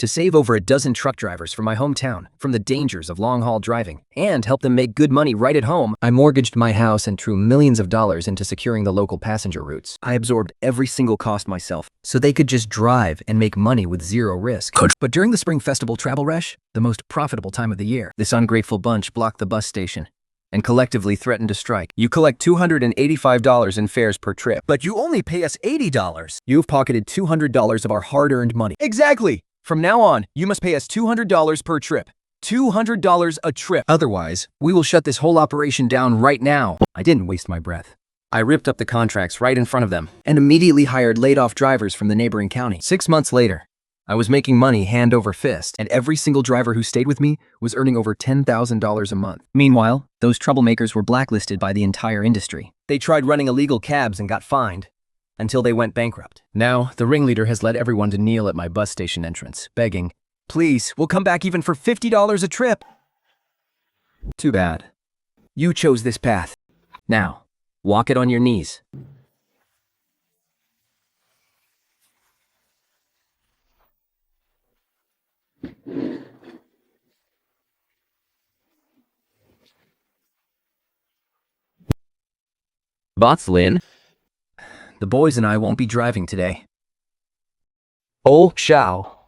to save over a dozen truck drivers from my hometown from the dangers of long-haul driving and help them make good money right at home, I mortgaged my house and threw millions of dollars into securing the local passenger routes. I absorbed every single cost myself so they could just drive and make money with zero risk. But during the Spring Festival travel rush, the most profitable time of the year, this ungrateful bunch blocked the bus station and collectively threatened to strike. You collect $285 in fares per trip, But you only pay us $80. you've pocketed $200 of our hard-earned money. Exactly. From now on, you must pay us $200 per trip. $200 a trip. Otherwise, we will shut this whole operation down right now. I didn't waste my breath. I ripped up the contracts right in front of them and immediately hired laid-off drivers from the neighboring county. 6 months later, I was making money hand over fist, and every single driver who stayed with me was earning over $10,000 a month. Meanwhile, those troublemakers were blacklisted by the entire industry. They tried running illegal cabs and got fined until they went bankrupt. Now, the ringleader has led everyone to kneel at my bus station entrance, begging, Please, we'll come back even for $50 a trip. "Too bad. You chose this path. Now, walk it on your knees." Boss Lin, the boys and I won't be driving today. Oh, Shao.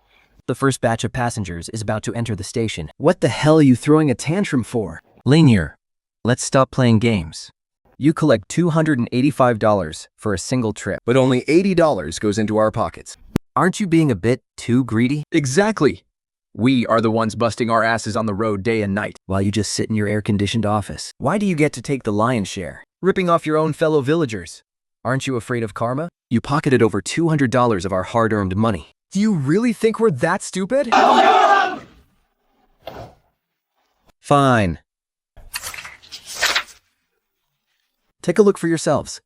The first batch of passengers is about to enter the station. What the hell are you throwing a tantrum for? Linear, let's stop playing games. You collect $285 for a single trip. But only $80 goes into our pockets. Aren't you being a bit too greedy? Exactly. We are the ones busting our asses on the road day and night. While you just sit in your air-conditioned office. Why do you get to take the lion's share? Ripping off your own fellow villagers. Aren't you afraid of karma? You pocketed over $200 of our hard-earned money. Do you really think we're that stupid? Fine. Take a look for yourselves.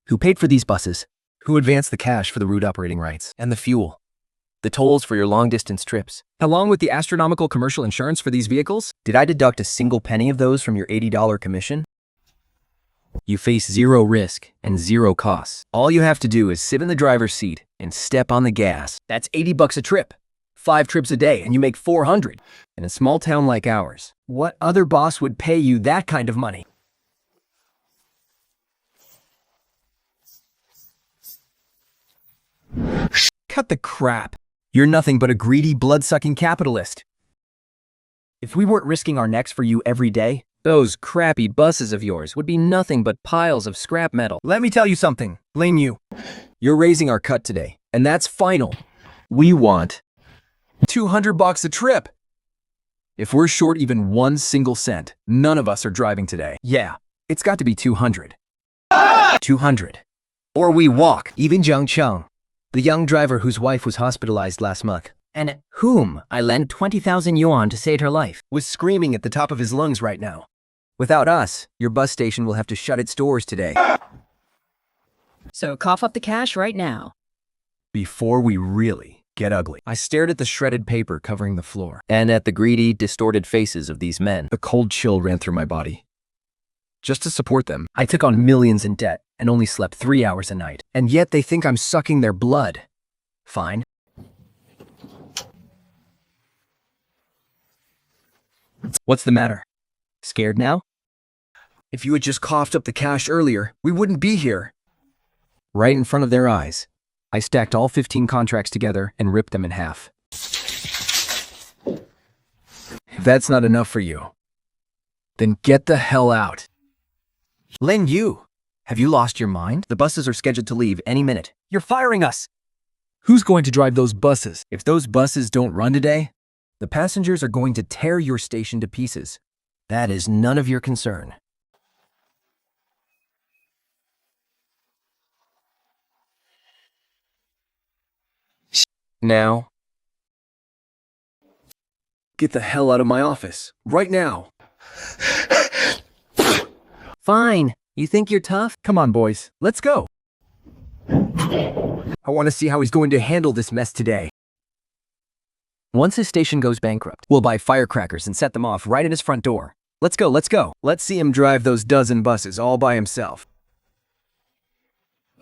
Who paid for these buses? Who advanced the cash for the route operating rights and the fuel? The tolls for your long-distance trips? Along with the astronomical commercial insurance for these vehicles? Did I deduct a single penny of those from your $80 commission? You face zero risk and zero costs. All you have to do is sit in the driver's seat and step on the gas. That's $80 a trip. 5 trips a day and you make $400. In a small town like ours, What other boss would pay you that kind of money? Cut the crap. You're nothing but a greedy, blood-sucking capitalist. If we weren't risking our necks for you every day, those crappy buses of yours would be nothing but piles of scrap metal. let me tell you something. Blame you. You're raising our cut today, and that's final. We want $200 a trip. If we're short even 1 single cent, none of us are driving today. Yeah, it's got to be 200. 200. Or we walk. Even Zhang Cheng, the young driver whose wife was hospitalized last month, and whom I lent 20,000 yuan to save her life, Was screaming at the top of his lungs right now. without us, your bus station will have to shut its doors today. So cough up the cash right now. Before we really get ugly. I stared at the shredded paper covering the floor. And at the greedy, distorted faces of these men. A cold chill ran through my body. Just to support them, I took on millions in debt and only slept 3 hours a night. and yet they think I'm sucking their blood. Fine. What's the matter? Scared now? If you had just coughed up the cash earlier, we wouldn't be here. Right in front of their eyes, I stacked all 15 contracts together and ripped them in half. If that's not enough for you, then get the hell out. Lin Yu, have you lost your mind? The buses are scheduled to leave any minute. You're firing us. Who's going to drive those buses? If those buses don't run today, the passengers are going to tear your station to pieces. That is none of your concern. Now, get the hell out of my office, right now. Fine. You think you're tough? Come on, boys, let's go. I want to see how he's going to handle this mess today. Once his station goes bankrupt, we'll buy firecrackers and set them off right at his front door. Let's go, let's go. Let's see him drive those dozen buses all by himself.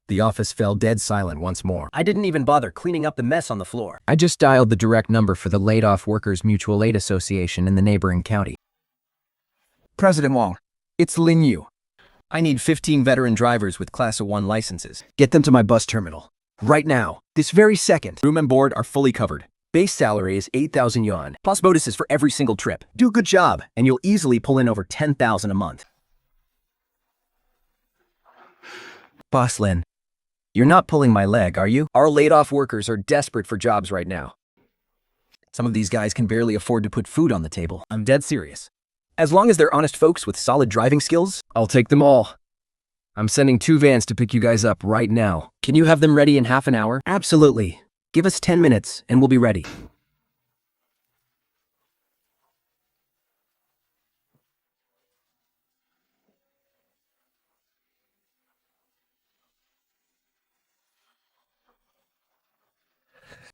The office fell dead silent once more. I didn't even bother cleaning up the mess on the floor. I just dialed the direct number for the laid-off Workers Mutual Aid Association in the neighboring county. President Wong, it's Lin Yu. I need 15 veteran drivers with Class A1 licenses. Get them to my bus terminal. Right now. This very second. Room and board are fully covered. Base salary is 8,000 yuan, plus bonuses for every single trip. Do a good job, and you'll easily pull in over 10,000 a month. Boss Lin, you're not pulling my leg, are you? Our laid-off workers are desperate for jobs right now. Some of these guys can barely afford to put food on the table. I'm dead serious. As long as they're honest folks with solid driving skills, I'll take them all. I'm sending 2 vans to pick you guys up right now. Can you have them ready in half an hour? Absolutely. Give us 10 minutes and we'll be ready.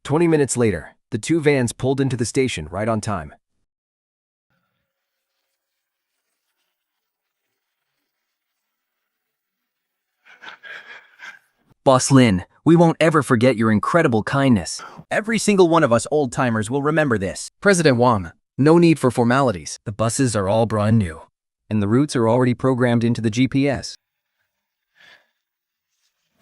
"20 minutes later, the 2 vans pulled into the station right on time. Boss Lin, we won't ever forget your incredible kindness. Every single one of us old-timers will remember this. President Wang, no need for formalities. The buses are all brand new, and the routes are already programmed into the GPS.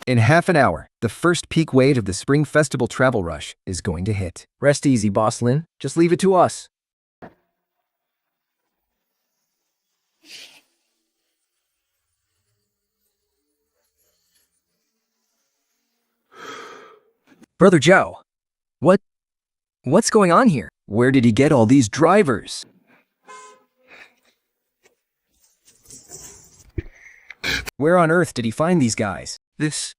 In half an hour, the first peak wave of the Spring Festival travel rush is going to hit. Rest easy, Boss Lin. Just leave it to us. Brother Zhao, what's going on here? Where did he get all these drivers? Where on earth did he find these guys? This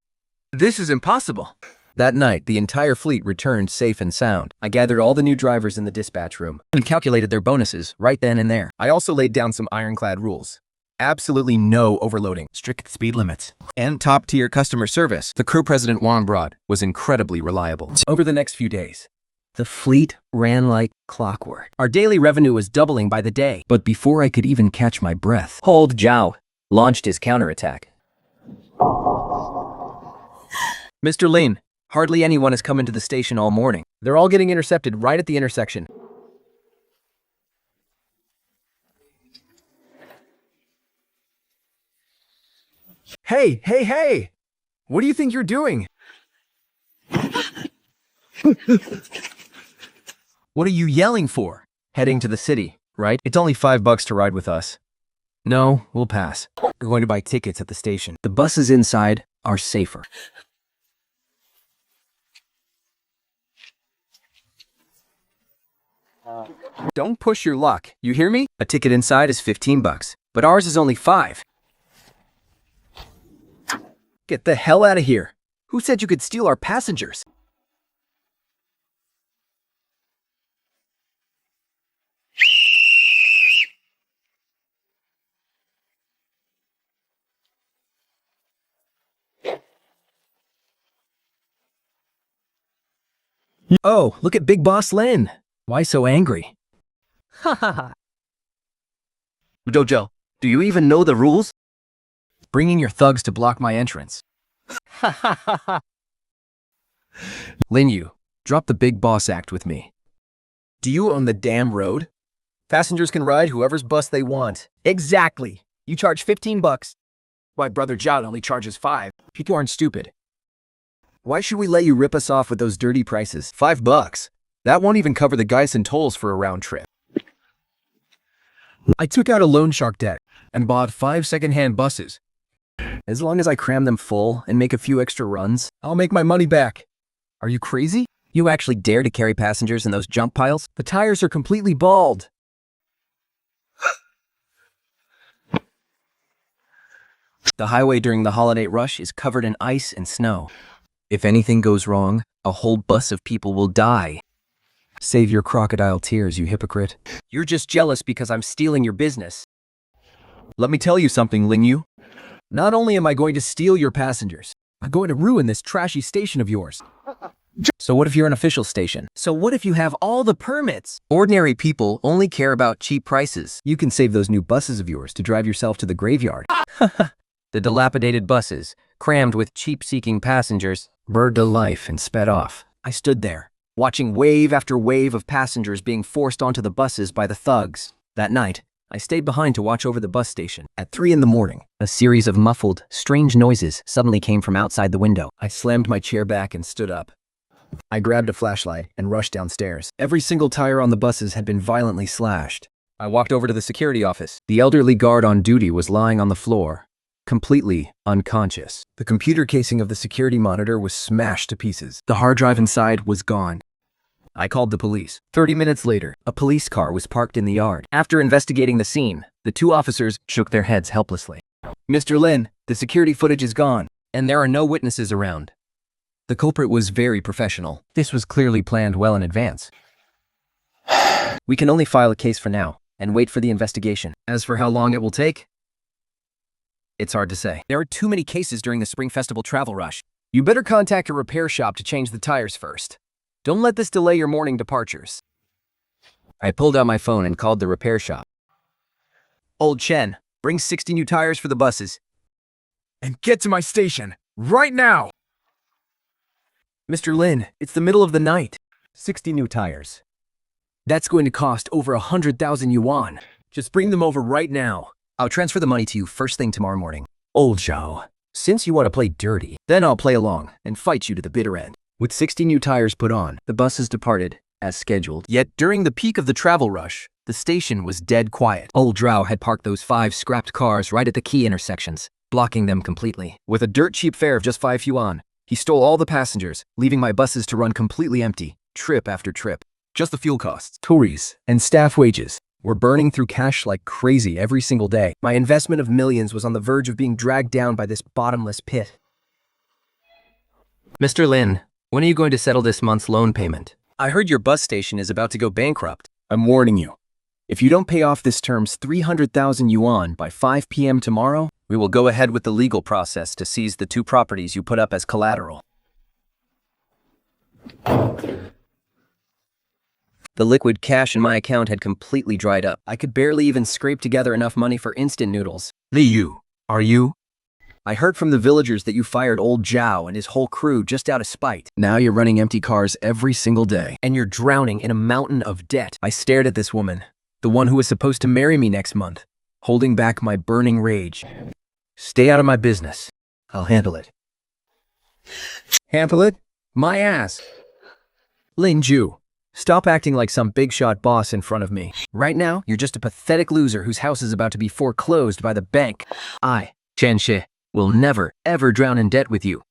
is impossible. That night, the entire fleet returned safe and sound. I gathered all the new drivers in the dispatch room and calculated their bonuses right then and there. I also laid down some ironclad rules. Absolutely no overloading, strict speed limits, and top-tier customer service. The crew President Wang brought was incredibly reliable. Over the next few days, the fleet ran like clockwork. Our daily revenue was doubling by the day. But before I could even catch my breath, Hold Zhao launched his counterattack. Mr. Lin, hardly anyone has come into the station all morning. They're all getting intercepted right at the intersection. Hey! What do you think you're doing? What are you yelling for? Heading to the city, right? It's only $5 to ride with us. No, we'll pass. We're going to buy tickets at the station. The buses inside are safer. Don't push your luck, you hear me? A ticket inside is $15, but ours is only $5. Get the hell out of here. Who said you could steal our passengers? Oh, look at Big Boss Lin. Why so angry? Ha ha ha. Dojo, do you even know the rules? Bringing your thugs to block my entrance. Ha ha ha ha. Lin Yu, drop the big boss act with me. Do you own the damn road? Passengers can ride whoever's bus they want. Exactly. You charge $15. Why, Brother Zhao only charges 5. People aren't stupid. Why should we let you rip us off with those dirty prices? $5. That won't even cover the Geisen tolls for a round trip. I took out a loan shark debt and bought 5 second-hand buses. As long as I cram them full and make a few extra runs, I'll make my money back. Are you crazy? you actually dare to carry passengers in those junk piles? The tires are completely bald. The highway during the holiday rush is covered in ice and snow. If anything goes wrong, a whole bus of people will die. Save your crocodile tears, you hypocrite. You're just jealous because I'm stealing your business. Let me tell you something, Lin Yu. Not only am I going to steal your passengers, I'm going to ruin this trashy station of yours. So what if you're an official station? So what if you have all the permits? Ordinary people only care about cheap prices. You can save those new buses of yours to drive yourself to the graveyard. The dilapidated buses, crammed with cheap-seeking passengers, bird to life and sped off. I stood there, watching wave after wave of passengers being forced onto the buses by the thugs. That night, I stayed behind to watch over the bus station. At 3 in the morning, a series of muffled, strange noises suddenly came from outside the window. I slammed my chair back and stood up. I grabbed a flashlight and rushed downstairs. Every single tire on the buses had been violently slashed. I walked over to the security office. The elderly guard on duty was lying on the floor, completely unconscious. The computer casing of the security monitor was smashed to pieces. The hard drive inside was gone. I called the police. 30 minutes later, a police car was parked in the yard. After investigating the scene, the 2 officers shook their heads helplessly. "Mr. Lin, the security footage is gone, and there are no witnesses around." The culprit was very professional. This was clearly planned well in advance. "We can only file a case for now and wait for the investigation. As for how long it will take, it's hard to say. There are too many cases during the Spring Festival travel rush. You better contact a repair shop to change the tires first. Don't let this delay your morning departures." I pulled out my phone and called the repair shop. "Old Chen, bring 60 new tires for the buses." And get to my station, right now! "Mr. Lin, it's the middle of the night. 60 new tires. That's going to cost over 100,000 yuan. Just bring them over right now. I'll transfer the money to you first thing tomorrow morning." "Old Zhao, since you want to play dirty, then I'll play along and fight you to the bitter end." With 60 new tires put on, the buses departed, as scheduled. Yet during the peak of the travel rush, the station was dead quiet. Old Zhao had parked those 5 scrapped cars right at the key intersections, blocking them completely. With a dirt-cheap fare of just 5 yuan, he stole all the passengers, leaving my buses to run completely empty, trip after trip. Just the fuel costs, tourists, and staff wages were burning through cash like crazy every single day. My investment of millions was on the verge of being dragged down by this bottomless pit. "Mr. Lin, when are you going to settle this month's loan payment? I heard your bus station is about to go bankrupt." I'm warning you. If you don't pay off this term's 300,000 yuan by 5 p.m. tomorrow, We will go ahead with the legal process to seize the 2 properties you put up as collateral. The liquid cash in my account had completely dried up. I could barely even scrape together enough money for instant noodles. Li Yu, are you? I heard from the villagers that you fired old Zhao and his whole crew just out of spite. Now you're running empty cars every single day, and you're drowning in a mountain of debt. I stared at this woman, the one who was supposed to marry me next month, holding back my burning rage. "Stay out of my business. I'll handle it." Handle it? My ass. Lin Ju, stop acting like some big-shot boss in front of me. Right now, you're just a pathetic loser whose house is about to be foreclosed by the bank. I, Chen Shi, will never, ever drown in debt with you.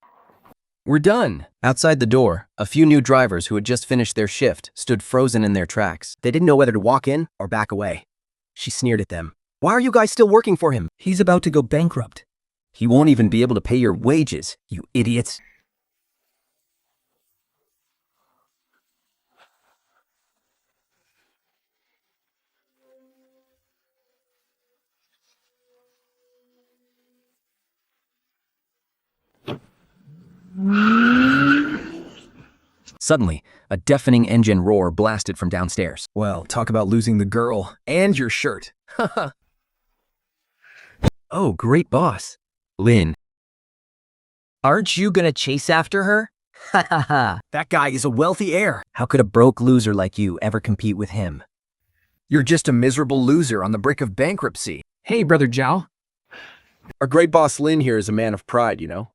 We're done. Outside the door, a few new drivers who had just finished their shift stood frozen in their tracks. They didn't know whether to walk in or back away. She sneered at them. "Why are you guys still working for him? He's about to go bankrupt. He won't even be able to pay your wages, you idiots." Suddenly, a deafening engine roar blasted from downstairs. Well, talk about losing the girl and your shirt. Haha. Oh, great boss. Lin. Aren't you gonna chase after her? Ha ha ha. That guy is a wealthy heir. How could a broke loser like you ever compete with him? You're just a miserable loser on the brink of bankruptcy. Hey, Brother Zhao. Our great boss Lin here is a man of pride, you know?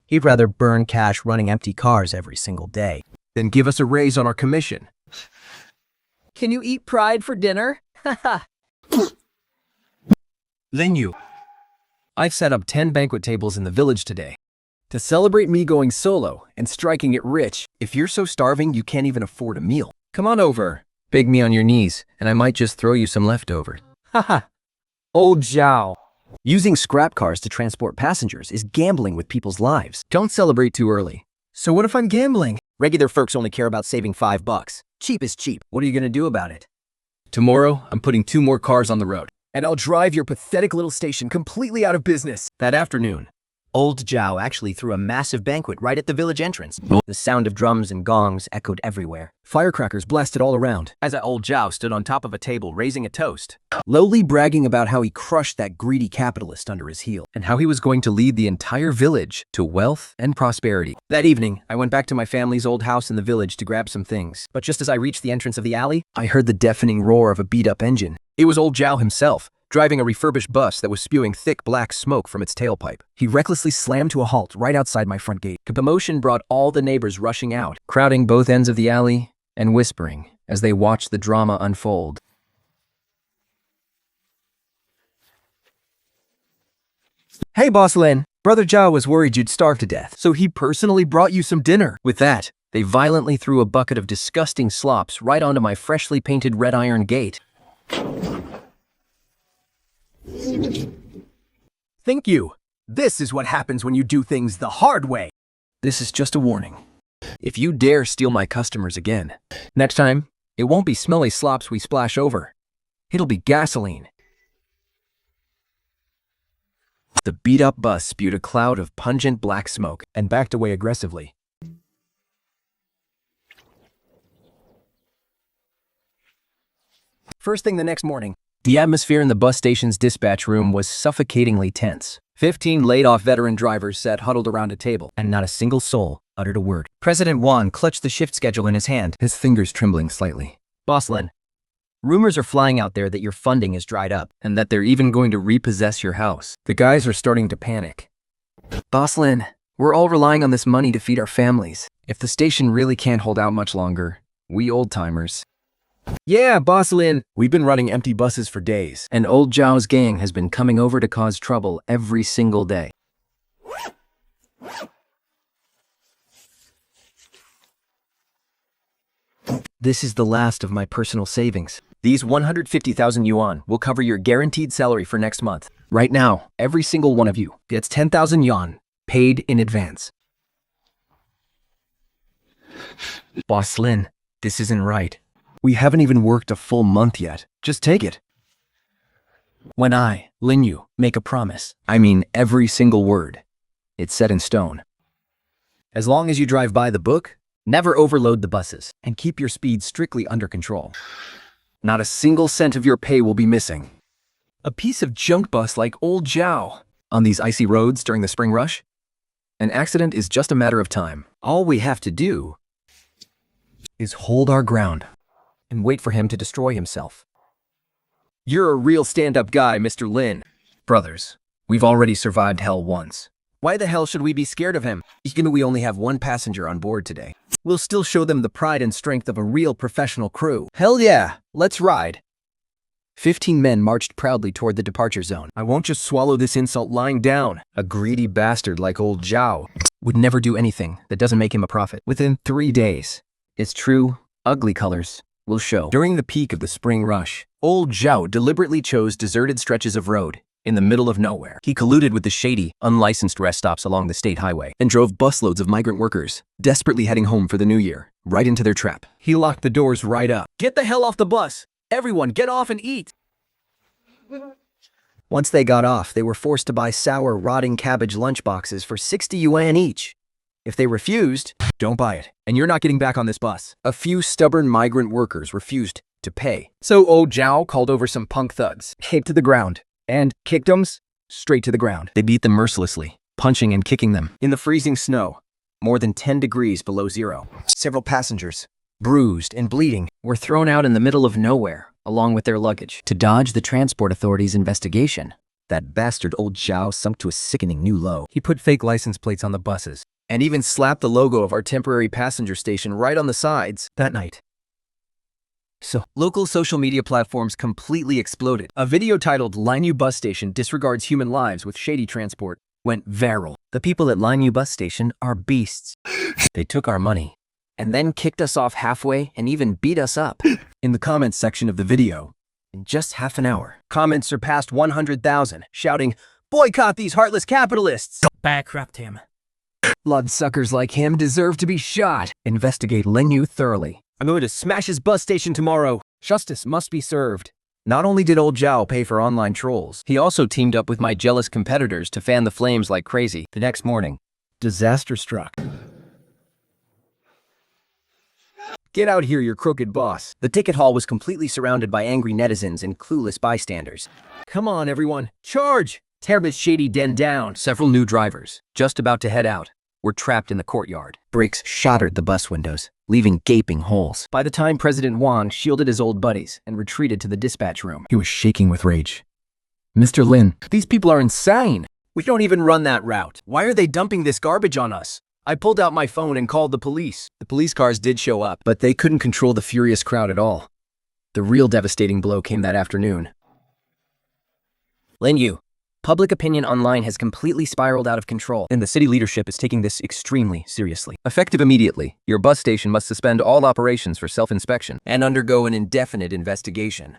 He'd rather burn cash running empty cars every single day. Then give us a raise on our commission. Can you eat pride for dinner? Haha. Lin Yu. I've set up 10 banquet tables in the village today to celebrate me going solo and striking it rich. If you're so starving you can't even afford a meal, come on over. Beg me on your knees, and I might just throw you some leftovers. Haha. Old Zhao. Using scrap cars to transport passengers is gambling with people's lives. Don't celebrate too early. So what if I'm gambling? Regular folks only care about saving $5. Cheap is cheap. What are you gonna do about it? Tomorrow, I'm putting 2 more cars on the road, and I'll drive your pathetic little station completely out of business. That afternoon, Old Zhao actually threw a massive banquet right at the village entrance. The sound of drums and gongs echoed everywhere. Firecrackers blasted all around as old Zhao stood on top of a table raising a toast, lowly bragging about how he crushed that greedy capitalist under his heel and how he was going to lead the entire village to wealth and prosperity. That evening, I went back to my family's old house in the village to grab some things. But just as I reached the entrance of the alley, I heard the deafening roar of a beat-up engine. It was old Zhao himself, driving a refurbished bus that was spewing thick black smoke from its tailpipe. He recklessly slammed to a halt right outside my front gate. Commotion brought all the neighbors rushing out, crowding both ends of the alley and whispering as they watched the drama unfold. "Hey, Boss Lin, Brother Zhao was worried you'd starve to death, so he personally brought you some dinner." With that, they violently threw a bucket of disgusting slops right onto my freshly painted red iron gate. Thank you. This is what happens when you do things the hard way. This is just a warning. If you dare steal my customers again, next time, it won't be smelly slops we splash over. It'll be gasoline. The beat-up bus spewed a cloud of pungent black smoke and backed away aggressively. First thing the next morning, the atmosphere in the bus station's dispatch room was suffocatingly tense. 15 laid-off veteran drivers sat huddled around a table, and not a single soul uttered a word. President Wan clutched the shift schedule in his hand, his fingers trembling slightly. "Boss Lin, rumors are flying out there that your funding is dried up, and that they're even going to repossess your house." The guys are starting to panic. "Boss Lin, we're all relying on this money to feed our families. If the station really can't hold out much longer, we old-timers..." Yeah, Boss Lin. "We've been running empty buses for days, and old Zhao's gang has been coming over to cause trouble every single day. This is the last of my personal savings. These 150,000 yuan will cover your guaranteed salary for next month. Right now, every single one of you gets 10,000 yuan paid in advance." "Boss Lin, this isn't right. We haven't even worked a full month yet. Just take it." When I, Lin Yu, make a promise, I mean every single word. It's set in stone. As long as you drive by the book, never overload the buses, and keep your speed strictly under control. Not a single cent of your pay will be missing. A piece of junk bus like old Zhao on these icy roads during the spring rush? An accident is just a matter of time. All we have to do is hold our ground and wait for him to destroy himself. You're a real stand-up guy, Mr. Lin. Brothers, we've already survived hell once. Why the hell should we be scared of him? Even we only have one passenger on board today. We'll still show them the pride and strength of a real professional crew. Hell yeah, let's ride. 15 men marched proudly toward the departure zone. I won't just swallow this insult lying down. A greedy bastard like old Zhao would never do anything that doesn't make him a profit. Within 3 days, its true, ugly colors will show. During the peak of the spring rush, old Zhao deliberately chose deserted stretches of road in the middle of nowhere. He colluded with the shady, unlicensed rest stops along the state highway and drove busloads of migrant workers, desperately heading home for the new year, right into their trap. He locked the doors right up. "Get the hell off the bus! Everyone, get off and eat!" Once they got off, they were forced to buy sour, rotting cabbage lunchboxes for 60 yuan each. If they refused, "Don't buy it, and you're not getting back on this bus." A few stubborn migrant workers refused to pay. So old Zhao called over some punk thugs, kicked to the ground, and kicked them straight to the ground. They beat them mercilessly, punching and kicking them in the freezing snow, more than 10 degrees below zero. Several passengers, bruised and bleeding, were thrown out in the middle of nowhere, along with their luggage, to dodge the transport authorities' investigation. That bastard old Zhao sunk to a sickening new low. He put fake license plates on the buses, and even slapped the logo of our temporary passenger station right on the sides that night. So, local social media platforms completely exploded. A video titled "Linyu Bus Station Disregards Human Lives with Shady Transport" went viral. The people at Linyu Bus Station are beasts. They took our money, and then kicked us off halfway and even beat us up. In the comments section of the video, in just half an hour, comments surpassed 100,000, shouting, "Boycott these heartless capitalists! Bankrupt him. Bloodsuckers like him deserve to be shot. Investigate Linyu thoroughly. I'm going to smash his bus station tomorrow. Justice must be served." Not only did old Zhao pay for online trolls, He also teamed up with my jealous competitors to fan the flames like crazy. The next morning, disaster struck. Get out here, you crooked boss. the ticket hall was completely surrounded by angry netizens and clueless bystanders. Come on, everyone. Charge! Tear this shady den down. Several new drivers, just about to head out, were trapped in the courtyard. Brakes shattered the bus windows, leaving gaping holes. By the time President Wang shielded his old buddies and retreated to the dispatch room, He was shaking with rage. Mr. Lin, these people are insane. we don't even run that route. Why are they dumping this garbage on us? I pulled out my phone and called the police. The police cars did show up, but they couldn't control the furious crowd at all. The real devastating blow came that afternoon. Lin Yu, public opinion online has completely spiraled out of control, and the city leadership is taking this extremely seriously. Effective immediately, your bus station must suspend all operations for self-inspection and undergo an indefinite investigation.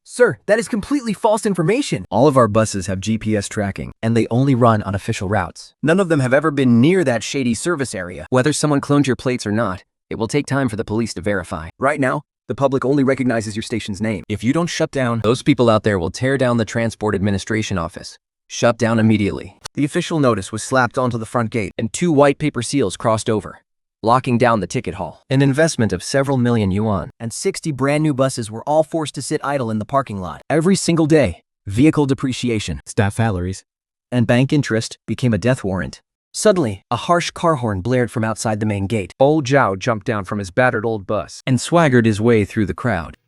Sir, that is completely false information. All of our buses have GPS tracking, and they only run on official routes. None of them have ever been near that shady service area. Whether someone cloned your plates or not, it will take time for the police to verify. Right now, the public only recognizes your station's name. If you don't shut down, those people out there will tear down the Transport Administration office. Shut down immediately. The official notice was slapped onto the front gate, and 2 white paper seals crossed over, locking down the ticket hall. An investment of several million yuan, and 60 brand new buses were all forced to sit idle in the parking lot. Every single day, vehicle depreciation, Staff salaries. and bank interest became a death warrant. Suddenly, a harsh car horn blared from outside the main gate. Old Zhao jumped down from his battered old bus. And swaggered his way through the crowd.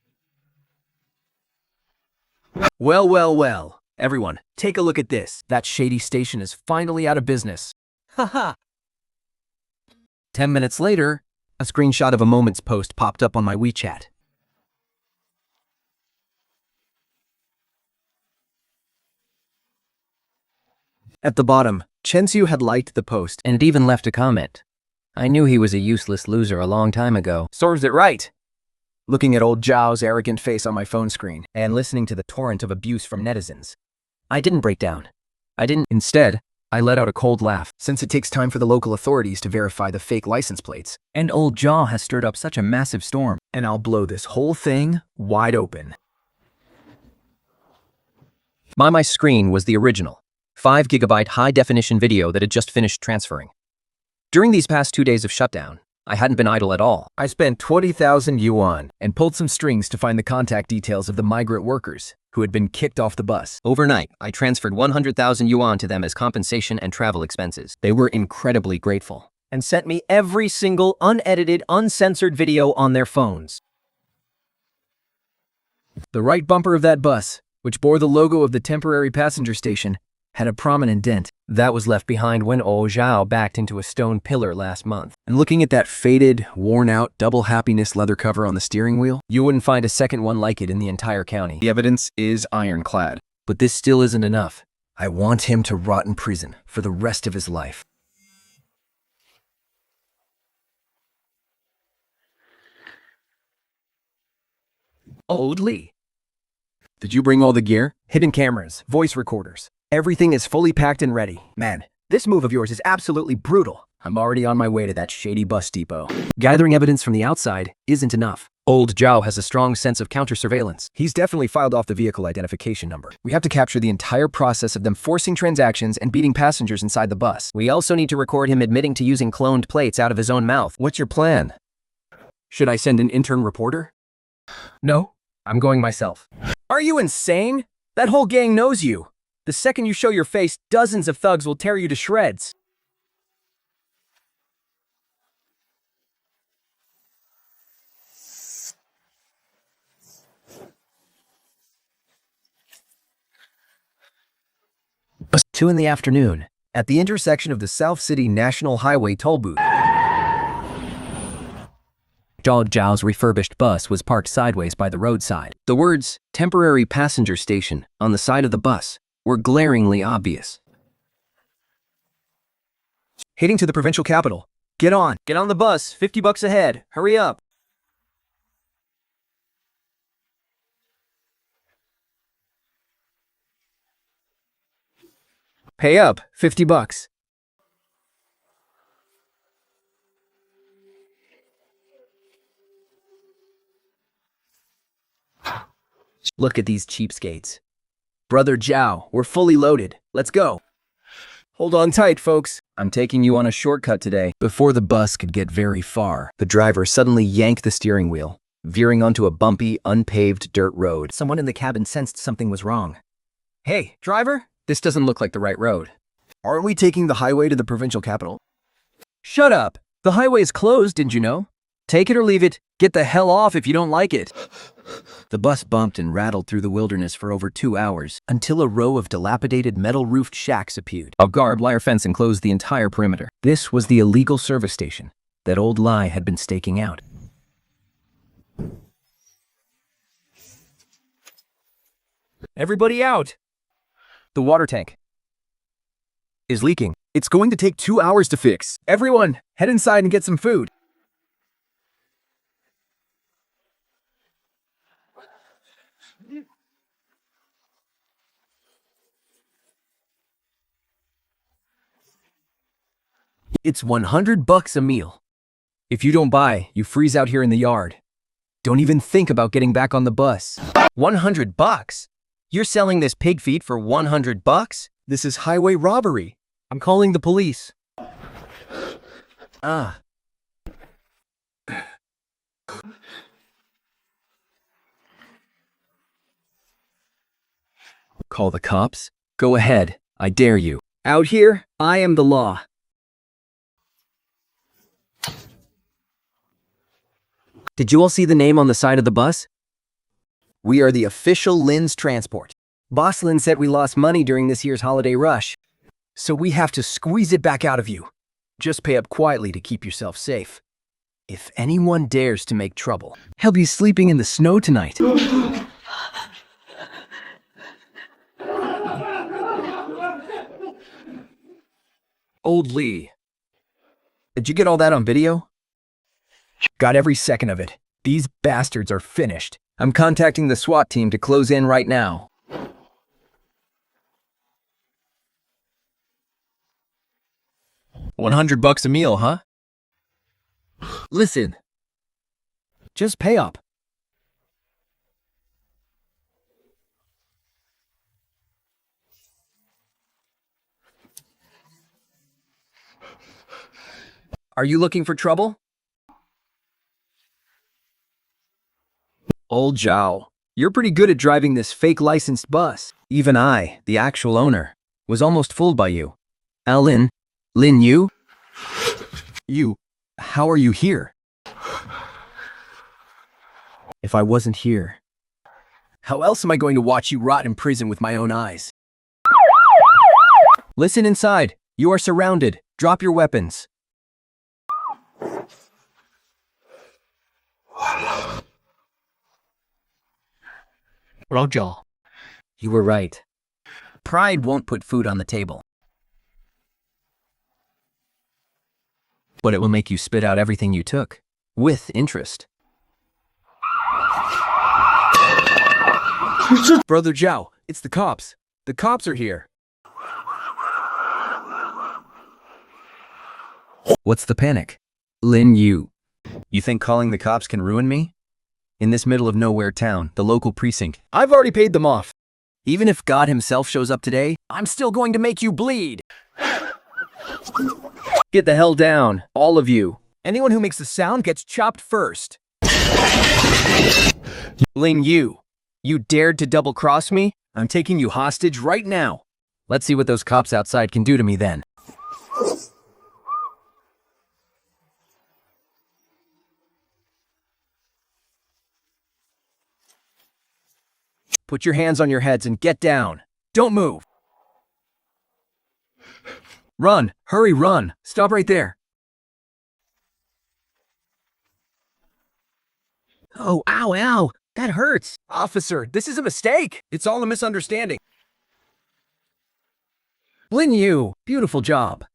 Well, well, well. Everyone, take a look at this. That shady station is finally out of business. Haha. 10 minutes later, a screenshot of a Moments post popped up on my WeChat. At the bottom, Chen Xiu had liked the post and even left a comment. I knew he was a useless loser a long time ago. Serves it right. Looking at old Zhao's arrogant face on my phone screen and listening to the torrent of abuse from netizens, I didn't break down. Instead, I let out a cold laugh, since it takes time for the local authorities to verify the fake license plates. And old Zhao has stirred up such a massive storm, and I'll blow this whole thing wide open. On my screen was the original 5 GB high-definition video that had just finished transferring. During these past 2 days of shutdown, I hadn't been idle at all. I spent 20,000 yuan and pulled some strings to find the contact details of the migrant workers who had been kicked off the bus. Overnight, I transferred 100,000 yuan to them as compensation and travel expenses. They were incredibly grateful and sent me every single unedited, uncensored video on their phones. The right bumper of that bus, which bore the logo of the temporary passenger station, had a prominent dent that was left behind when old Zhao backed into a stone pillar last month. And looking at that faded, worn-out, double happiness leather cover on the steering wheel, you wouldn't find a second one like it in the entire county. The evidence is ironclad. But this still isn't enough. I want him to rot in prison for the rest of his life. Old Lee. Did you bring all the gear? Hidden cameras, voice recorders. Everything is fully packed and ready. Man, this move of yours is absolutely brutal. I'm already on my way to that shady bus depot. Gathering evidence from the outside isn't enough. Old Zhao has a strong sense of counter-surveillance. He's definitely filed off the vehicle identification number. We have to capture the entire process of them forcing transactions and beating passengers inside the bus. We also need to record him admitting to using cloned plates out of his own mouth. What's your plan? Should I send an intern reporter? No, I'm going myself. Are you insane? That whole gang knows you. The second you show your face, dozens of thugs will tear you to shreds. It was 2 in the afternoon, at the intersection of the South City National Highway toll booth. Zhao Zhao's refurbished bus was parked sideways by the roadside. The words, "temporary passenger station," on the side of the bus were glaringly obvious. Heading to the provincial capital. Get on the bus, 50 bucks ahead, hurry up. Pay up, 50 bucks. Look at these cheapskates. Brother Zhao, we're fully loaded. Let's go. Hold on tight, folks. I'm taking you on a shortcut today. Before the bus could get very far, the driver suddenly yanked the steering wheel, veering onto a bumpy, unpaved dirt road. Someone in the cabin sensed something was wrong. Hey, driver, this doesn't look like the right road. Aren't we taking the highway to the provincial capital? Shut up. The highway is closed, didn't you know? Take it or leave it. Get the hell off if you don't like it. The bus bumped and rattled through the wilderness for over 2 hours until a row of dilapidated metal-roofed shacks appeared. A barbed wire fence enclosed the entire perimeter. This was the illegal service station that old Lai had been staking out. Everybody out. The water tank is leaking. It's going to take 2 hours to fix. Everyone, head inside and get some food. It's $100 a meal. If you don't buy, you freeze out here in the yard. Don't even think about getting back on the bus. $100? You're selling this pig feet for $100? This is highway robbery. I'm calling the police. Ah. Call the cops? Go ahead. I dare you. Out here, I am the law. Did you all see the name on the side of the bus? We are the official Lin's Transport. Boss Lin said we lost money during this year's holiday rush, so we have to squeeze it back out of you. Just pay up quietly to keep yourself safe. If anyone dares to make trouble, he'll be sleeping in the snow tonight. Old Lee. Did you get all that on video? Got every second of it. These bastards are finished. I'm contacting the SWAT team to close in right now. $100 a meal, huh? Listen. Just pay up. Are you looking for trouble? Old Zhao, you're pretty good at driving this fake licensed bus. Even I, the actual owner, was almost fooled by you. Lin, you? How are you here? If I wasn't here, how else am I going to watch you rot in prison with my own eyes? Listen inside. You are surrounded. Drop your weapons. Roger. You were right. Pride won't put food on the table. But it will make you spit out everything you took, with interest. Brother Zhao, it's the cops. The cops are here. What's the panic? Lin Yu. You think calling the cops can ruin me? In this middle of nowhere town, the local precinct. I've already paid them off. Even if God himself shows up today, I'm still going to make you bleed. Get the hell down, all of you. Anyone who makes a sound gets chopped first. Lin Yu, you dared to double-cross me? I'm taking you hostage right now. Let's see what those cops outside can do to me then. Put your hands on your heads and get down. Don't move. Run! Hurry, run! Stop right there. Oh, ow, ow. That hurts. Officer, this is a mistake. It's all a misunderstanding. Lin Yu, beautiful job.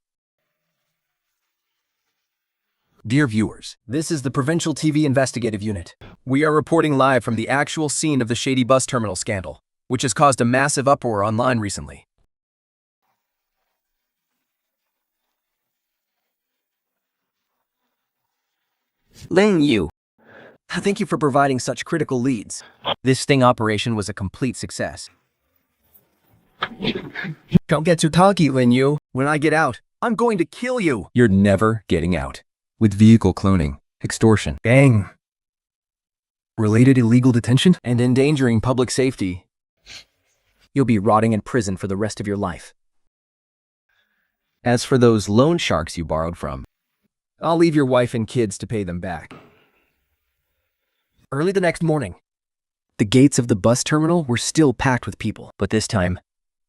Dear viewers, this is the Provincial TV Investigative Unit. We are reporting live from the actual scene of the shady bus terminal scandal, which has caused a massive uproar online recently. Lin Yu, Thank you for providing such critical leads. This sting operation was a complete success. Don't get too talky, Lin Yu. When I get out, I'm going to kill you. You're never getting out. With vehicle cloning, extortion, Bang. related illegal detention, And endangering public safety, you'll be rotting in prison for the rest of your life. as for those loan sharks you borrowed from, I'll leave your wife and kids to pay them back. Early the next morning, the gates of the bus terminal were still packed with people, but this time,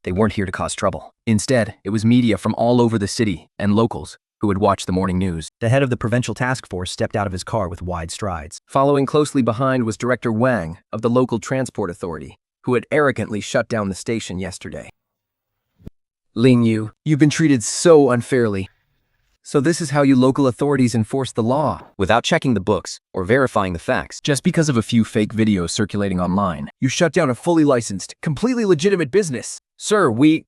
they weren't here to cause trouble. Instead, it was media from all over the city and locals who had watched the morning news. The head of the provincial task force stepped out of his car with wide strides. Following closely behind was Director Wang of the local transport authority, who had arrogantly shut down the station yesterday. Lin Yu, you've been treated so unfairly. So this is how you local authorities enforce the law, without checking the books or verifying the facts. Just because of a few fake videos circulating online, you shut down a fully licensed, completely legitimate business. Sir, we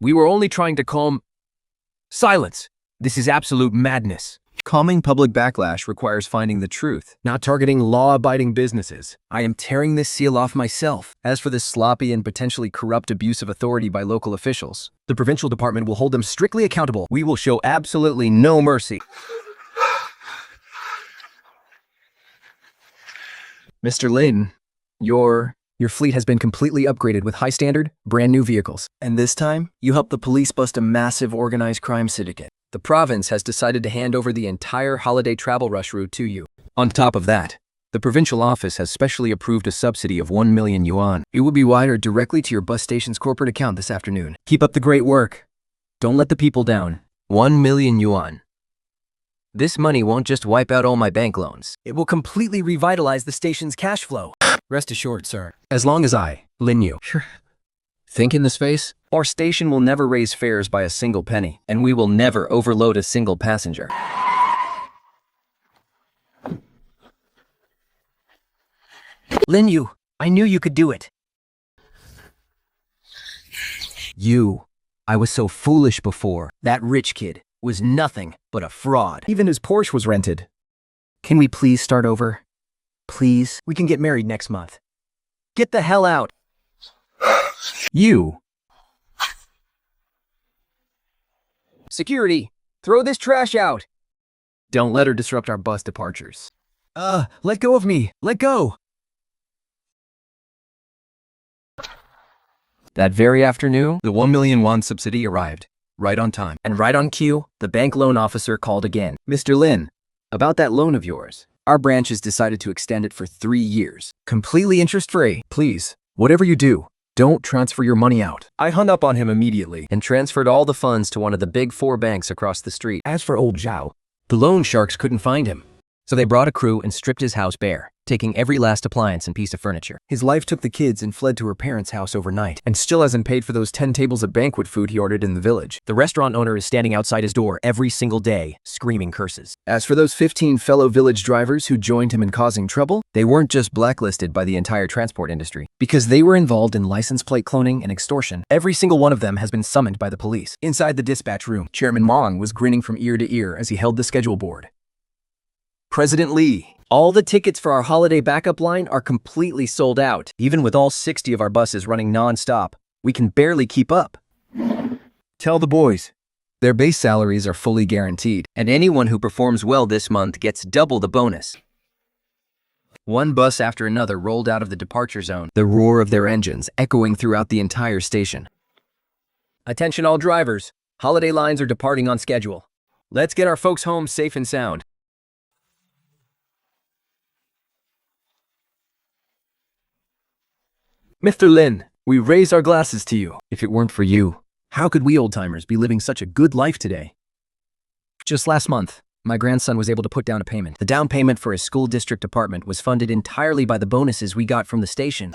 were only trying to calm... Silence! This is absolute madness. Calming public backlash requires finding the truth, not targeting law-abiding businesses. I am tearing this seal off myself. As for this sloppy and potentially corrupt abuse of authority by local officials, the provincial department will hold them strictly accountable. We will show absolutely no mercy. Mr. Lin, your fleet has been completely upgraded with high-standard, brand-new vehicles. And this time, you helped the police bust a massive organized crime syndicate. The province has decided to hand over the entire holiday travel rush route to you. On top of that, the provincial office has specially approved a subsidy of 1 million yuan. It will be wired directly to your bus station's corporate account this afternoon. Keep up the great work. Don't let the people down. 1 million yuan. This money won't just wipe out all my bank loans. It will completely revitalize the station's cash flow. Rest assured, sir. As long as I, Lin Yu, think in this space, our station will never raise fares by a single penny, and we will never overload a single passenger. Lin Yu, I knew you could do it. I was so foolish before. That rich kid was nothing but a fraud. Even his Porsche was rented. Can we please start over? Please? We can get married next month. Get the hell out. Security, throw this trash out. Don't let her disrupt our bus departures. Let go of me. Let go. That very afternoon, the 1 million yuan subsidy arrived, right on time. And right on cue, the bank loan officer called again. Mr. Lin, about that loan of yours. Our branch has decided to extend it for 3 years. Completely interest-free. Please, whatever you do, don't transfer your money out. I hung up on him immediately and transferred all the funds to one of the big 4 banks across the street. As for old Zhao, the loan sharks couldn't find him. So they brought a crew and stripped his house bare, taking every last appliance and piece of furniture. His wife took the kids and fled to her parents' house overnight, and still hasn't paid for those 10 tables of banquet food he ordered in the village. The restaurant owner is standing outside his door every single day, screaming curses. As for those 15 fellow village drivers who joined him in causing trouble, they weren't just blacklisted by the entire transport industry. Because they were involved in license plate cloning and extortion, every single one of them has been summoned by the police. Inside the dispatch room, Chairman Mong was grinning from ear to ear as he held the schedule board. President Li, all the tickets for our holiday backup line are completely sold out. Even with all 60 of our buses running non-stop, we can barely keep up. Tell the boys, their base salaries are fully guaranteed, and anyone who performs well this month gets double the bonus. One bus after another rolled out of the departure zone, the roar of their engines echoing throughout the entire station. Attention all drivers, holiday lines are departing on schedule. Let's get our folks home safe and sound. Mr. Lin, we raise our glasses to you. If it weren't for you, how could we old-timers be living such a good life today? Just last month, my grandson was able to put down a payment. The down payment for his school district apartment was funded entirely by the bonuses we got from the station.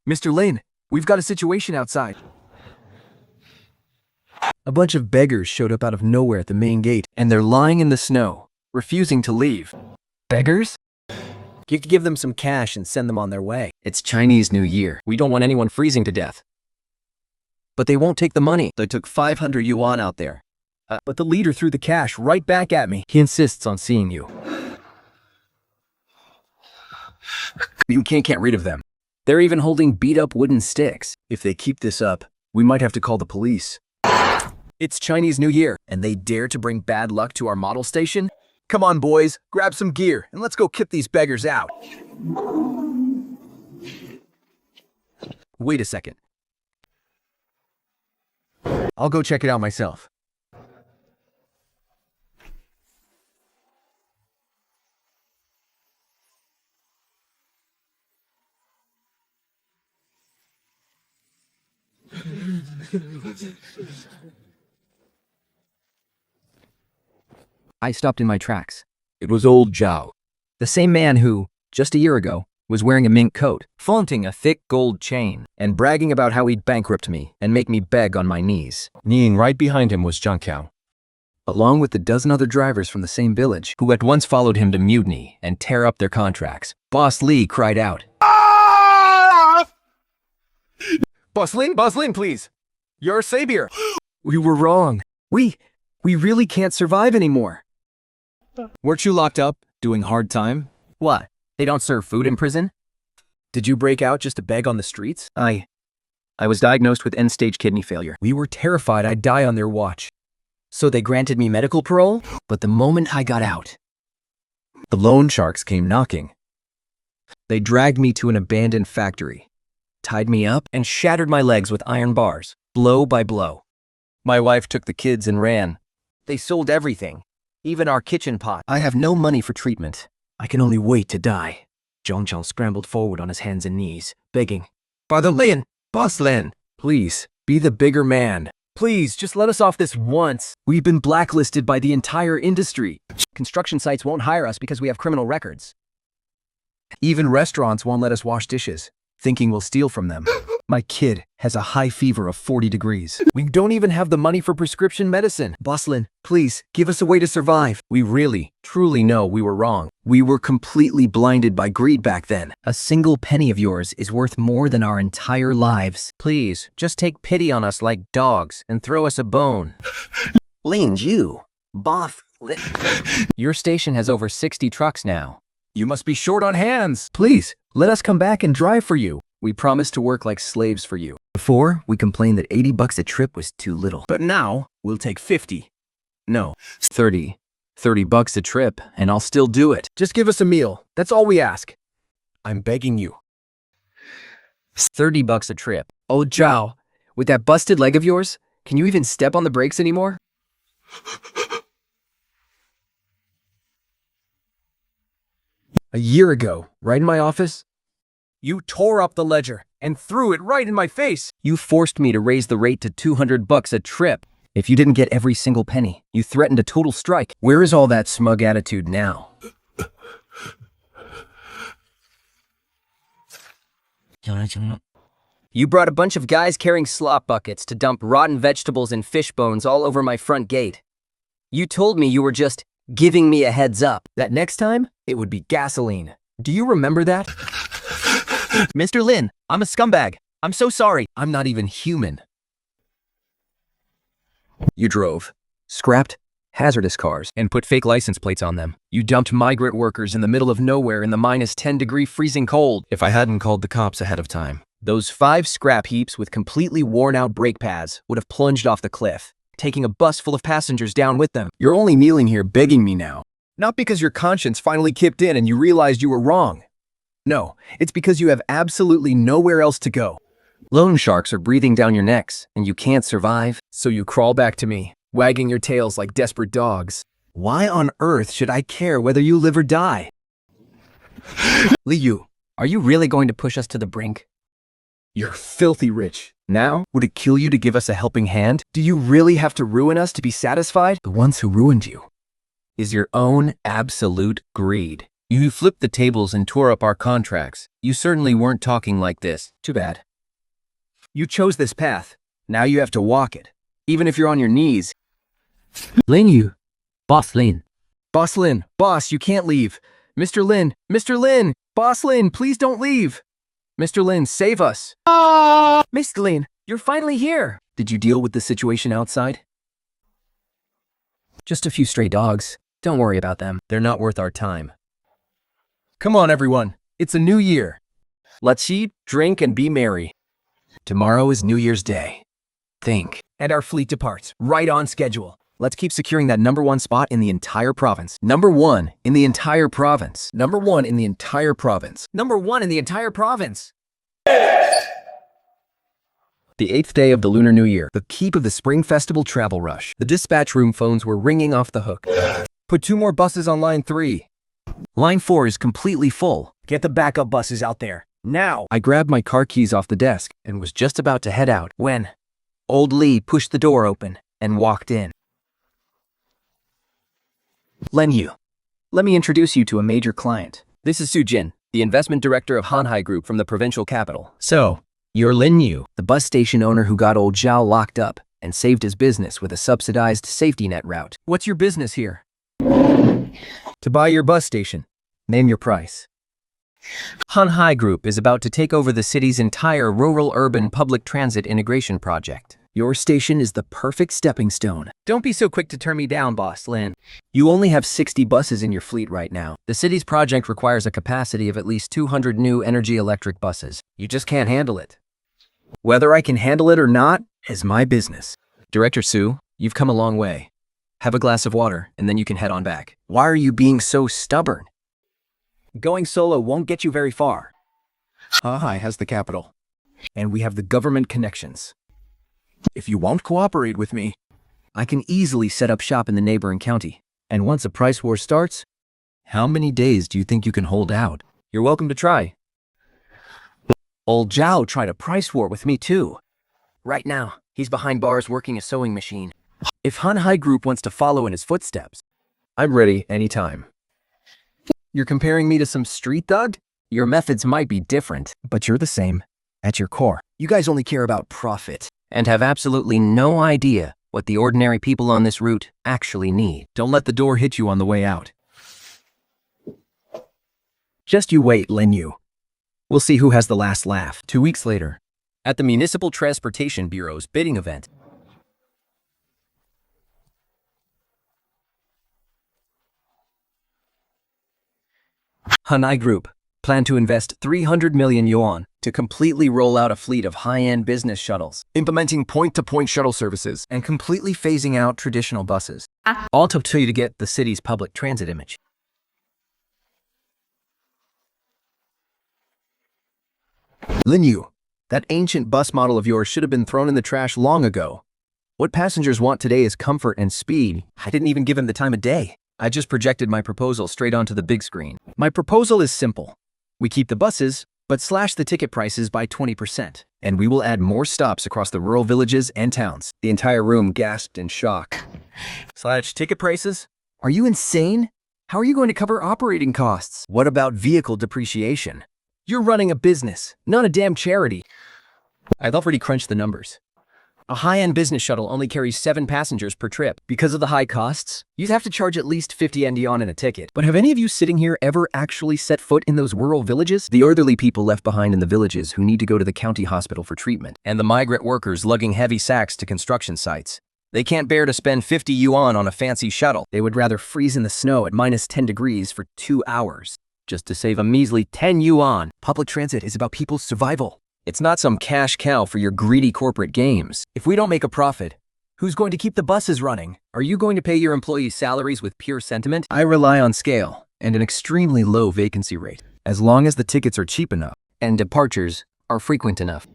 Mr. Lin, we've got a situation outside. A bunch of beggars showed up out of nowhere at the main gate, and they're lying in the snow, refusing to leave. Beggars? You could give them some cash and send them on their way. It's Chinese New Year. We don't want anyone freezing to death. But they won't take the money. They took 500 yuan out there. But the leader threw the cash right back at me. He insists on seeing you. You can't get rid of them. They're even holding beat-up wooden sticks. If they keep this up, we might have to call the police. It's Chinese New Year. And they dare to bring bad luck to our model station? Come on, boys, grab some gear and let's go kip these beggars out. Wait a second. I'll go check it out myself. I stopped in my tracks. It was old Zhao. The same man who, just a year ago, was wearing a mink coat, flaunting a thick gold chain, and bragging about how he'd bankrupt me and make me beg on my knees. Kneeling right behind him was Zhang Kao, along with the dozen other drivers from the same village who at once followed him to mutiny and tear up their contracts. Boss Lee cried out, Boss Lin, please. You're a savior. "We were wrong. We really can't survive anymore." Weren't you locked up, doing hard time? What? They don't serve food in prison? Did you break out just to beg on the streets? I was diagnosed with end-stage kidney failure. We were terrified I'd die on their watch. So they granted me medical parole? But the moment I got out, the loan sharks came knocking. They dragged me to an abandoned factory, tied me up, and shattered my legs with iron bars, blow by blow. My wife took the kids and ran. They sold everything, even our kitchen pot. I have no money for treatment. I can only wait to die. Zhongchang scrambled forward on his hands and knees, begging, Father Lin, Boss Lin, please, be the bigger man. Please, just let us off this once. We've been blacklisted by the entire industry. Construction sites won't hire us because we have criminal records. Even restaurants won't let us wash dishes, thinking we'll steal from them. My kid has a high fever of 40 degrees. We don't even have the money for prescription medicine. Boss Lin, please, give us a way to survive. We really, truly know we were wrong. We were completely blinded by greed back then. A single penny of yours is worth more than our entire lives. Please, just take pity on us like dogs and throw us a bone. Lin Ju, Boss Lin. Your station has over 60 trucks now. you must be short on hands. Please, let us come back and drive for you. We promise to work like slaves for you. Before, we complained that 80 bucks a trip was too little. But now, we'll take 50. No, 30. 30 bucks a trip, and I'll still do it. Just give us a meal. That's all we ask. I'm begging you. 30 bucks a trip. Oh, Zhao, with that busted leg of yours, can you even step on the brakes anymore? A year ago, right in my office, you tore up the ledger and threw it right in my face. You forced me to raise the rate to 200 bucks a trip. If you didn't get every single penny, you threatened a total strike. Where is all that smug attitude now? You brought a bunch of guys carrying slop buckets to dump rotten vegetables and fish bones all over my front gate. You told me you were just giving me a heads up. That next time, it would be gasoline. Do you remember that? Mr. Lin, I'm a scumbag. I'm so sorry. I'm not even human. You drove, Scrapped hazardous cars and put fake license plates on them. you dumped migrant workers in the middle of nowhere in the minus 10-degree freezing cold. If I hadn't called the cops ahead of time, Those 5 scrap heaps with completely worn-out brake pads would have plunged off the cliff, taking a bus full of passengers down with them. You're only kneeling here begging me now. Not because your conscience finally kicked in and you realized you were wrong. No, it's because you have absolutely nowhere else to go. loan sharks are breathing down your necks, and you can't survive. So you crawl back to me, wagging your tails like desperate dogs. Why on earth should I care whether you live or die? Li Yu, are you really going to push us to the brink? You're filthy rich. Now, would it kill you to give us a helping hand? Do you really have to ruin us to be satisfied? The ones who ruined you Is your own absolute greed. You flipped the tables and tore up our contracts. You certainly weren't talking like this. Too bad. You chose this path. Now you have to walk it, even if you're on your knees. Lin Yu, Boss Lin. Boss Lin, boss, you can't leave. Mr. Lin! Mr. Lin! Boss Lin, please don't leave! Mr. Lin, save us! Mr. Lin, you're finally here! Did you deal with the situation outside? Just a few stray dogs. Don't worry about them. They're not worth our time. Come on, everyone. It's a new year. Let's eat, drink, and be merry. Tomorrow is New Year's Day. Think. And our fleet departs, right on schedule. Let's keep securing that #1 spot in the entire province. #1 in the entire province. #1 in the entire province. #1 in the entire province. The 8th day of the Lunar New Year, the keep of the Spring Festival travel rush. The dispatch room phones were ringing off the hook. Put 2 more buses on line 3. Line 4 is completely full. Get the backup buses out there, now. I grabbed my car keys off the desk and was just about to head out when old Lee pushed the door open and walked in. Len Yu, let me introduce you to a major client. This is Su Jin, the investment director of Hanhai Group from the provincial capital. So, you're Lin Yu, the bus station owner who got old Zhao locked up and saved his business with a subsidized safety net route. What's your business here? To buy your bus station. Name your price. Hanhai Group is about to take over the city's entire rural-urban public transit integration project. Your station is the perfect stepping stone. Don't be so quick to turn me down, Boss Lin. You only have 60 buses in your fleet right now. The city's project requires a capacity of at least 200 new energy electric buses. You just can't handle it. Whether I can handle it or not is my business. Director Su, you've come a long way. Have a glass of water, and then you can head on back. Why are you being so stubborn? Going solo won't get you very far. Hanhai has the capital, and we have the government connections. If you won't cooperate with me, I can easily set up shop in the neighboring county. And once a price war starts, how many days do you think you can hold out? You're welcome to try. Old Zhao tried a price war with me too. Right now, he's behind bars working a sewing machine. If Hanhai Group wants to follow in his footsteps, I'm ready anytime. You're comparing me to some street thug? Your methods might be different, but you're the same at your core. You guys only care about profit and have absolutely no idea what the ordinary people on this route actually need. don't let the door hit you on the way out. Just you wait, Lin Yu. We'll see who has the last laugh. 2 weeks later, At the Municipal Transportation Bureau's bidding event, Hanhai Group planned to invest 300 million yuan to completely roll out a fleet of high-end business shuttles, implementing point-to-point shuttle services, and completely phasing out traditional buses. All to get the city's public transit image. Lin Yu, that ancient bus model of yours should have been thrown in the trash long ago. What passengers want today is comfort and speed. I didn't even give him the time of day. I just projected my proposal straight onto the big screen. My proposal is simple. We keep the buses, but slash the ticket prices by 20%. And we will add more stops across the rural villages and towns. The entire room gasped in shock. Slash ticket prices? Are you insane? How are you going to cover operating costs? What about vehicle depreciation? You're running a business, not a damn charity. I've already crunched the numbers. A high-end business shuttle only carries 7 passengers per trip. Because of the high costs, you'd have to charge at least 50 ND in a ticket. But have any of you sitting here ever actually set foot in those rural villages? The elderly people left behind in the villages who need to go to the county hospital for treatment. And the migrant workers lugging heavy sacks to construction sites. They can't bear to spend 50 yuan on a fancy shuttle. They would rather freeze in the snow at -10 degrees for 2 hours, just to save a measly 10 yuan. Public transit is about people's survival. It's not some cash cow for your greedy corporate games. If we don't make a profit, who's going to keep the buses running? Are you going to pay your employees' salaries with pure sentiment? I rely on scale and an extremely low vacancy rate, As long as the tickets are cheap enough. and departures are frequent enough.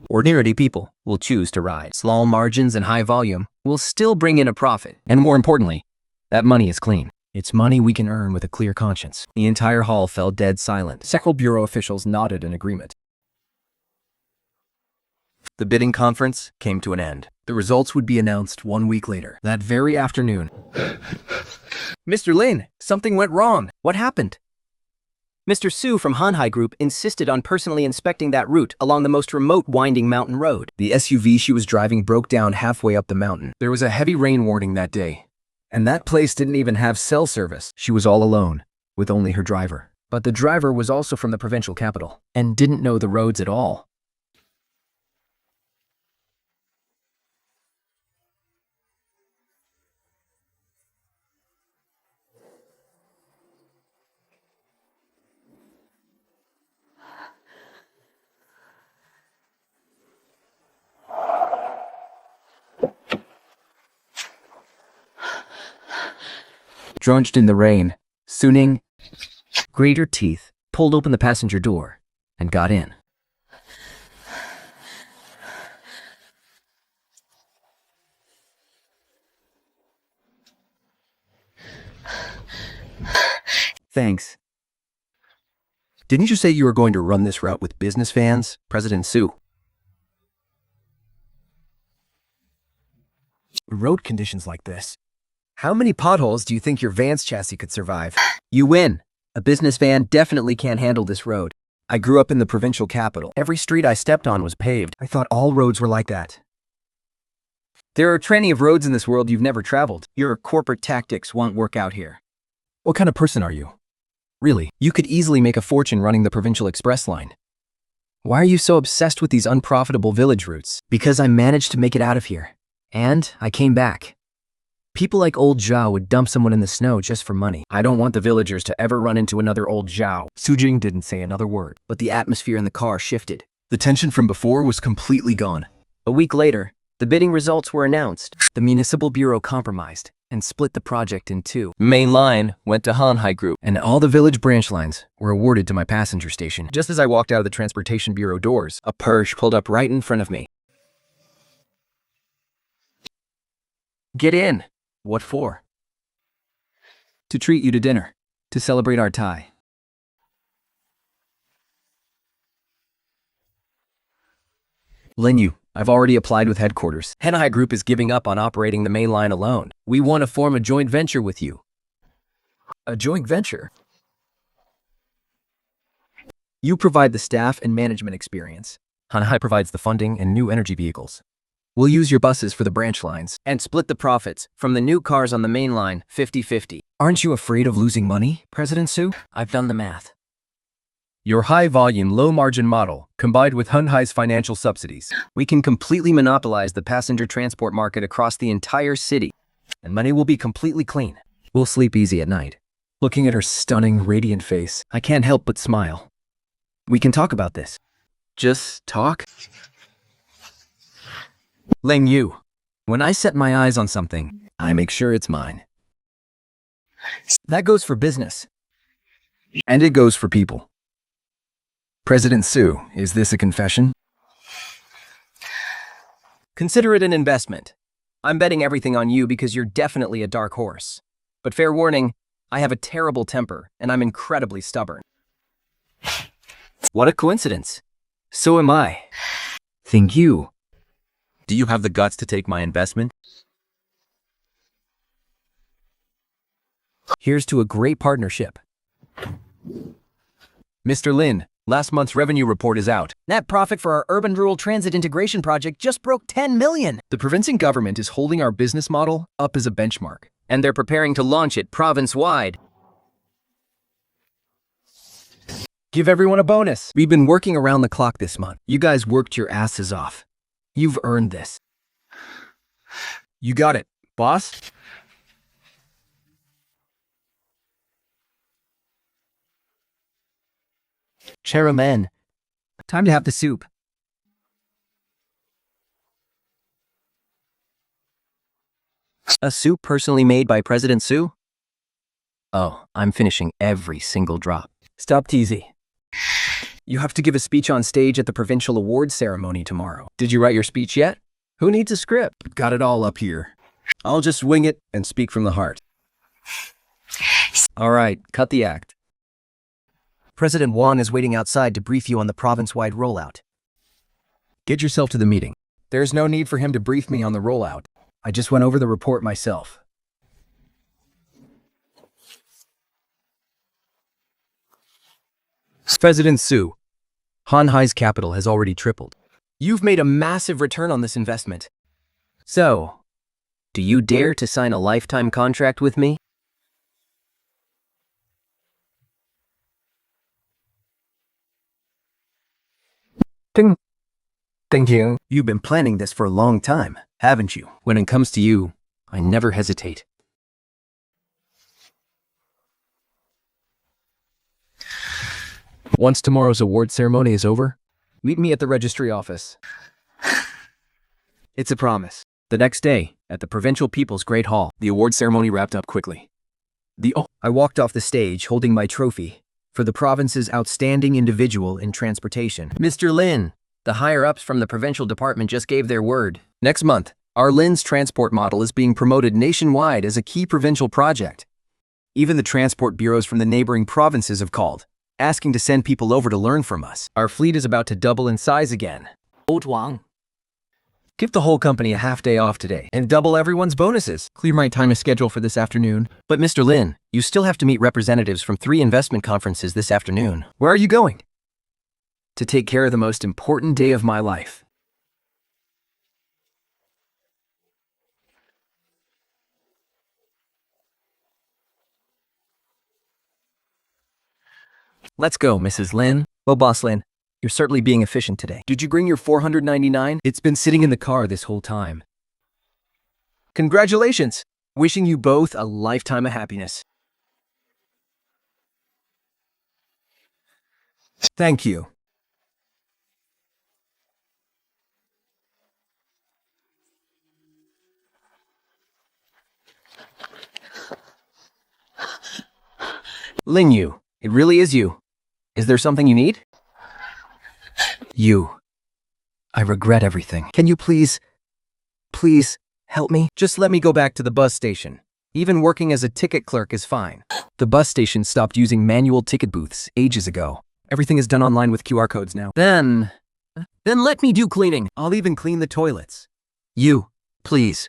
Ordinary people will choose to ride. Small margins and high volume will still bring in a profit. And more importantly, that money is clean. It's money we can earn with a clear conscience. The entire hall fell dead silent. Several bureau officials nodded in agreement. The bidding conference came to an end. The results would be announced 1 week later. That very afternoon, Mr. Lin, something went wrong. What happened? Mr. Su from Hanhai Group insisted on personally inspecting that route along the most remote winding mountain road. the SUV she was driving broke down halfway up the mountain. There was a heavy rain warning that day, and that place didn't even have cell service. She was all alone, with only her driver. But the driver was also from the provincial capital and didn't know the roads at all. Drenched in the rain, Suning grated her teeth, pulled open the passenger door, and got in. Thanks. Didn't you say you were going to run this route with business vans, President Sue? Road conditions like this. How many potholes do you think your van's chassis could survive? You win. A business van definitely can't handle this road. I grew up in the provincial capital. Every street I stepped on was paved. I thought all roads were like that. There are plenty of roads in this world you've never traveled. Your corporate tactics won't work out here. What kind of person are you? Really, you could easily make a fortune running the provincial express line. Why are you so obsessed with these unprofitable village routes? Because I managed to make it out of here. And I came back. People like old Zhao would dump someone in the snow just for money. I don't want the villagers to ever run into another old Zhao. Sujing didn't say another word. But the atmosphere in the car shifted. The tension from before was completely gone. A week later, the bidding results were announced. The municipal bureau compromised and split the project in two. Main line went to Hanhai Group, And all the village branch lines were awarded to my passenger station. just as I walked out of the transportation bureau doors. A Porsche pulled up right in front of me. Get in. What for? To treat you to dinner. To celebrate our tie. Linyu, I've already applied with headquarters. Hanhai Group is giving up on operating the main line alone. We want to form a joint venture with you. A joint venture? You provide the staff and management experience. Hanhai provides the funding and new energy vehicles. We'll use your buses for the branch lines and split the profits from the new cars on the main line 50-50. Aren't you afraid of losing money, President Sue? I've done the math. Your high-volume, low-margin model, combined with Hanhai's financial subsidies. We can completely monopolize the passenger transport market across the entire city, and money will be completely clean. We'll sleep easy at night. Looking at her stunning, radiant face, I can't help but smile. We can talk about this. Just talk? Ling Yu, When I set my eyes on something, I make sure it's mine. that goes for business. And it goes for people. President Sue, is this a confession? Consider it an investment. I'm betting everything on you because you're definitely a dark horse. But fair warning, I have a terrible temper and I'm incredibly stubborn. What a coincidence. So am I. Think you. Do you have the guts to take my investment? Here's to a great partnership. Mr. Lin, last month's revenue report is out. Net profit for our urban rural transit integration project just broke 10 million. The provincial government is holding our business model up as a benchmark. And they're preparing to launch it province-wide. Give everyone a bonus. We've been working around the clock this month. You guys worked your asses off. You've earned this. You got it, boss. Chairman, time to have the soup. A soup personally made by President Sue? Oh, I'm finishing every single drop. Stop teasing. You have to give a speech on stage at the provincial awards ceremony tomorrow. Did you write your speech yet? Who needs a script? Got it all up here. I'll just wing it and speak from the heart. All right, cut the act. President Wan is waiting outside to brief you on the province-wide rollout. Get yourself to the meeting. There's no need for him to brief me on the rollout. I just went over the report myself. President Sue, Hanhai's capital has already tripled. You've made a massive return on this investment. So, do you dare to sign a lifetime contract with me? Thank you. You've been planning this for a long time, haven't you? When it comes to you, I never hesitate. Once tomorrow's award ceremony is over, meet me at the registry office. It's a promise. The next day, at the Provincial People's Great Hall, the award ceremony wrapped up quickly. I walked off the stage holding my trophy for the province's outstanding individual in transportation. Mr. Lin, the higher-ups from the provincial department just gave their word. Next month, our Lin's transport model is being promoted nationwide as a key provincial project. Even the transport bureaus from the neighboring provinces have called, asking to send people over to learn from us. Our fleet is about to double in size again. Old Wang. Give the whole company a half day off today and double everyone's bonuses. Clear my time schedule for this afternoon. But Mr. Lin, you still have to meet representatives from 3 investment conferences this afternoon. Where are you going? To take care of the most important day of my life. Let's go, Mrs. Lin. Well, Boss Lin, you're certainly being efficient today. Did you bring your 499? It's been sitting in the car this whole time. Congratulations! Wishing you both a lifetime of happiness. Thank you. Lin Yu, it really is you. Is there something you need? You. I regret everything. Can you please help me? Just let me go back to the bus station. Even working as a ticket clerk is fine. The bus station stopped using manual ticket booths ages ago. Everything is done online with QR codes now. Then let me do cleaning. I'll even clean the toilets. You, please.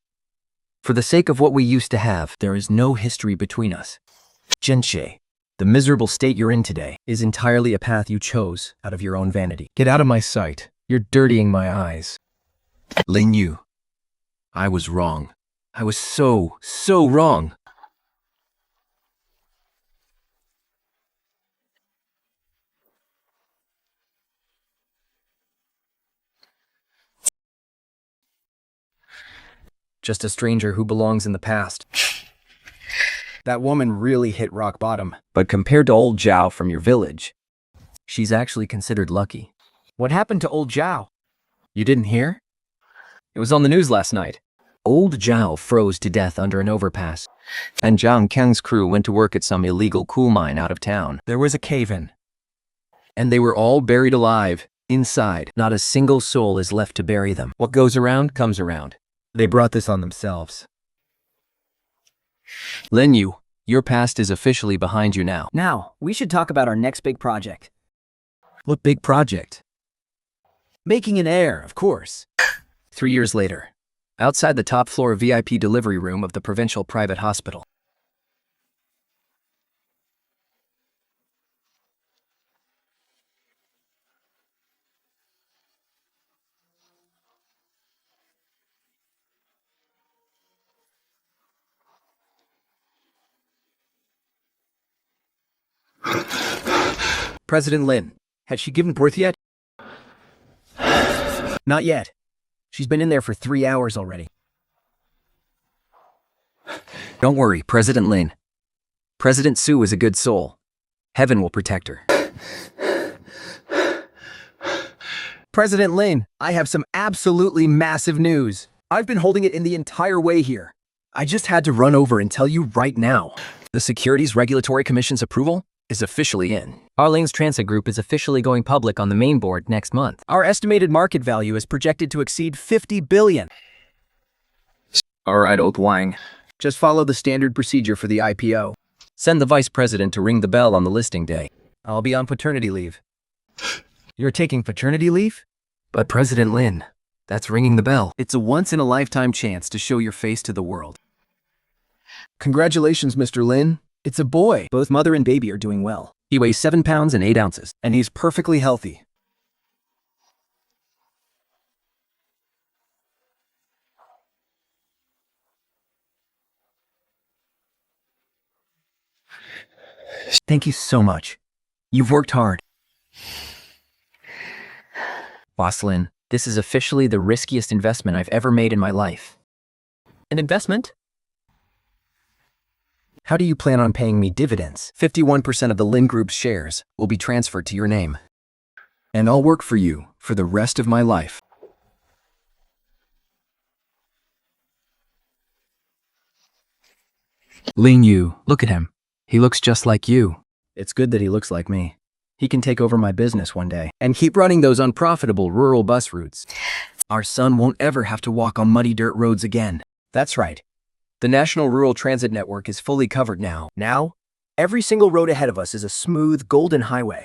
For the sake of what we used to have, there is no history between us. Jinshe, the miserable state you're in today is entirely a path you chose out of your own vanity. Get out of my sight. You're dirtying my eyes. Lin Yu, I was wrong. I was so wrong. Just a stranger who belongs in the past. That woman really hit rock bottom. But compared to old Zhao from your village, she's actually considered lucky. What happened to old Zhao? You didn't hear? It was on the news last night. Old Zhao froze to death under an overpass, and Zhang Kang's crew went to work at some illegal coal mine out of town. There was a cave-in, and they were all buried alive, inside. Not a single soul is left to bury them. What goes around comes around. They brought this on themselves. Lin Yu, your past is officially behind you now. Now, we should talk about our next big project. What big project? Making an heir, of course. 3 years later, outside the top floor VIP delivery room of the provincial private hospital. President Lin, has she given birth yet? Not yet. She's been in there for 3 hours already. Don't worry, President Lin. President Su is a good soul. Heaven will protect her. President Lin, I have some absolutely massive news. I've been holding it in the entire way here. I just had to run over and tell you right now. The Securities Regulatory Commission's approval is officially in. Arling's Transit Group is officially going public on the main board next month. Our estimated market value is projected to exceed 50 billion. All right, Old Wang. Just follow the standard procedure for the IPO. Send the vice president to ring the bell on the listing day. I'll be on paternity leave. You're taking paternity leave? But President Lin, that's ringing the bell. It's a once-in-a-lifetime chance to show your face to the world. Congratulations, Mr. Lin. It's a boy. Both mother and baby are doing well. He weighs 7 pounds and 8 ounces, and he's perfectly healthy. Thank you so much. You've worked hard. Boss Lin, this is officially the riskiest investment I've ever made in my life. An investment? How do you plan on paying me dividends? 51% of the Lin Group's shares will be transferred to your name. And I'll work for you for the rest of my life. Lin Yu, look at him. He looks just like you. It's good that he looks like me. He can take over my business one day and keep running those unprofitable rural bus routes. Our son won't ever have to walk on muddy dirt roads again. That's right. The National Rural Transit Network is fully covered now. Now, every single road ahead of us is a smooth, golden highway.